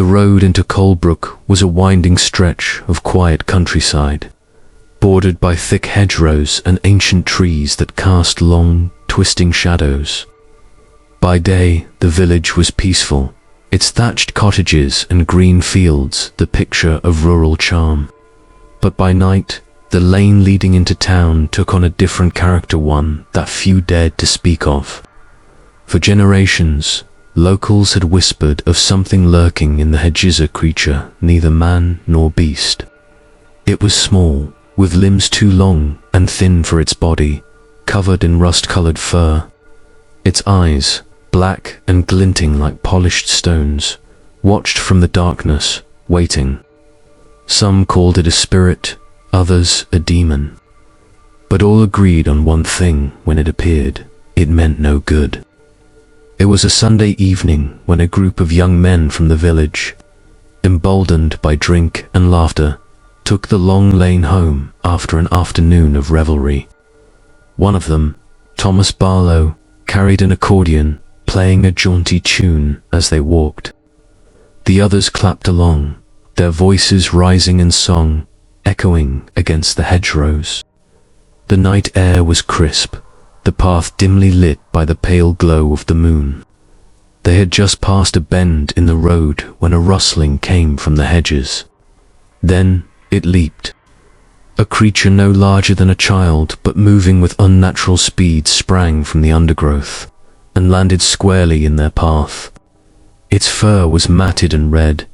The road into Colebrooke was a winding stretch of quiet countryside, bordered by thick hedgerows and ancient trees that cast long, twisting shadows. By day, the village was peaceful, its thatched cottages and green fields the picture of rural charm. But by night, the lane leading into town took on a different character, one that few dared to speak of. For generations, locals had whispered of something lurking in the hedges, a creature neither man nor beast. It was small, with limbs too long and thin for its body, covered in rust-colored fur. Its eyes, black and glinting like polished stones, watched from the darkness, waiting. Some called it a spirit, others a demon. But all agreed on one thing: when it appeared, it meant no good. It was a Sunday evening when a group of young men from the village, emboldened by drink and laughter, took the long lane home after an afternoon of revelry. One of them, Thomas Barlow, carried an accordion, playing a jaunty tune as they walked. The others clapped along, their voices rising in song, echoing against the hedgerows. The night air was crisp, the path dimly lit by the pale glow of the moon. They had just passed a bend in the road when a rustling came from the hedges. Then it leaped. A creature no larger than a child, but moving with unnatural speed, sprang from the undergrowth and landed squarely in their path. Its fur was matted and red,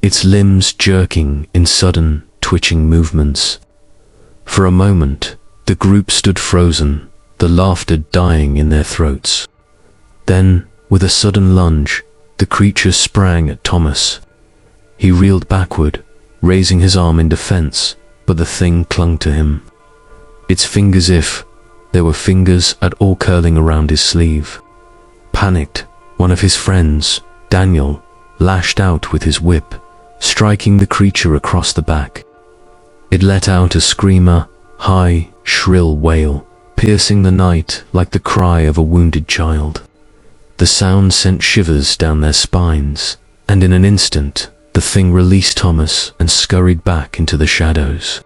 its limbs jerking in sudden, twitching movements. For a moment, the group stood frozen, the laughter dying in their throats. Then, with a sudden lunge, the creature sprang at Thomas. He reeled backward, raising his arm in defense, but the thing clung to him. Its fingers, if there were fingers at all, curling around his sleeve. Panicked, one of his friends, Daniel, lashed out with his whip, striking the creature across the back. It let out a screamer, high, shrill wail, piercing the night like the cry of a wounded child. The sound sent shivers down their spines, and in an instant, the thing released Thomas and scurried back into the shadows.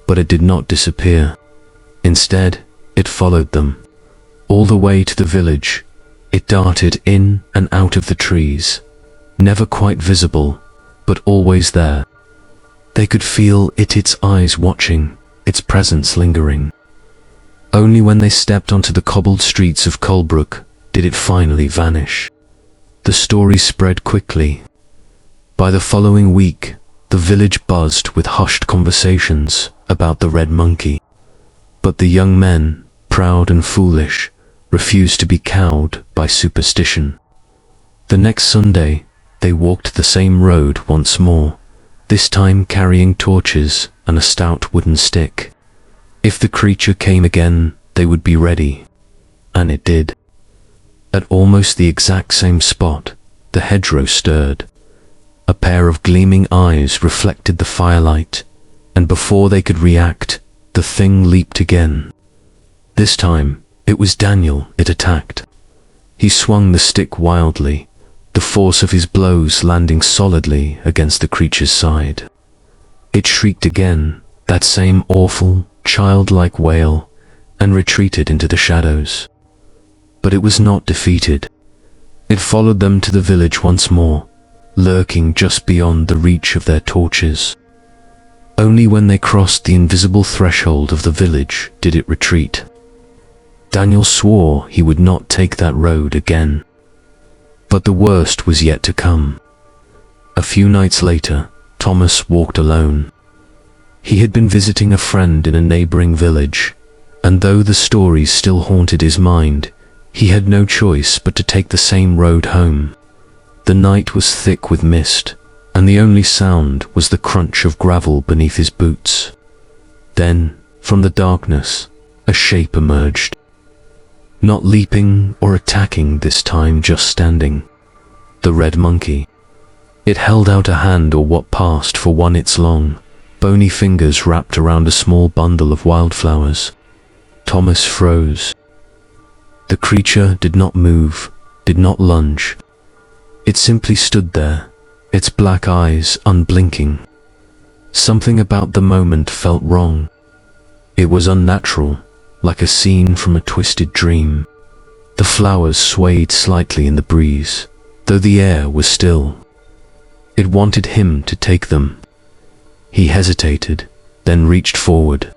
But it did not disappear. Instead, it followed them. All the way to the village, it darted in and out of the trees, never quite visible, but always there. They could feel its eyes watching, its presence lingering. Only when they stepped onto the cobbled streets of Colebrooke did it finally vanish. The story spread quickly. By the following week, the village buzzed with hushed conversations about the red monkey. But the young men, proud and foolish, refused to be cowed by superstition. The next Sunday, they walked the same road once more, this time carrying torches and a stout wooden stick. If the creature came again, they would be ready. And it did. At almost the exact same spot, the hedgerow stirred. A pair of gleaming eyes reflected the firelight, and before they could react, the thing leaped again. This time, it was Daniel it attacked. He swung the stick wildly, the force of his blows landing solidly against the creature's side. It shrieked again, that same awful, childlike wail, and retreated into the shadows. But it was not defeated. It followed them to the village once more, lurking just beyond the reach of their torches. Only when they crossed the invisible threshold of the village did it retreat. Daniel swore he would not take that road again. But the worst was yet to come. A few nights later, Thomas walked alone. He had been visiting a friend in a neighboring village, and though the stories still haunted his mind, he had no choice but to take the same road home. The night was thick with mist, and the only sound was the crunch of gravel beneath his boots. Then, from the darkness, a shape emerged. Not leaping or attacking this time, just standing. The red monkey. It held out a hand, or what passed for one, its long, bony fingers wrapped around a small bundle of wildflowers. Thomas froze. The creature did not move, did not lunge. It simply stood there, its black eyes unblinking. Something about the moment felt wrong. It was unnatural, like a scene from a twisted dream. The flowers swayed slightly in the breeze, though the air was still. It wanted him to take them. He hesitated, then reached forward.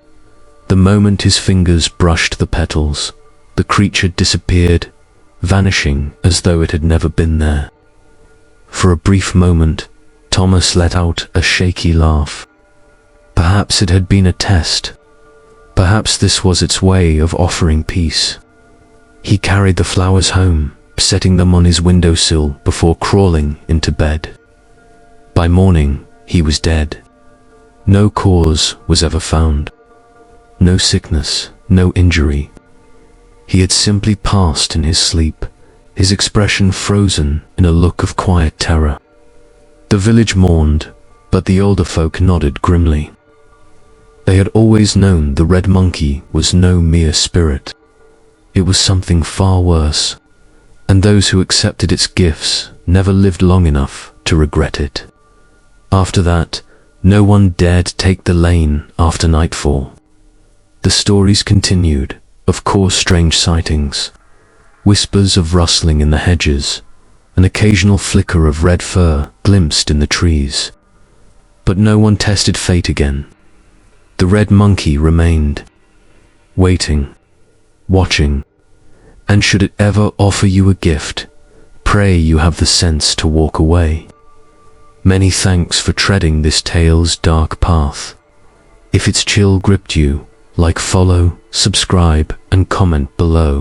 The moment his fingers brushed the petals, the creature disappeared, vanishing as though it had never been there. For a brief moment, Thomas let out a shaky laugh. Perhaps it had been a test. Perhaps this was its way of offering peace. He carried the flowers home, setting them on his windowsill before crawling into bed. By morning, he was dead. No cause was ever found. No sickness, no injury. He had simply passed in his sleep, his expression frozen in a look of quiet terror. The village mourned, but the older folk nodded grimly. They had always known the red monkey was no mere spirit. It was something far worse, and those who accepted its gifts never lived long enough to regret it. After that, no one dared take the lane after nightfall. The stories continued, of course, strange sightings, whispers of rustling in the hedges, an occasional flicker of red fur glimpsed in the trees. But no one tested fate again. The red monkey remained, waiting, watching, and should it ever offer you a gift, pray you have the sense to walk away. Many thanks for treading this tale's dark path. If its chill gripped you, like, follow, subscribe, and comment below.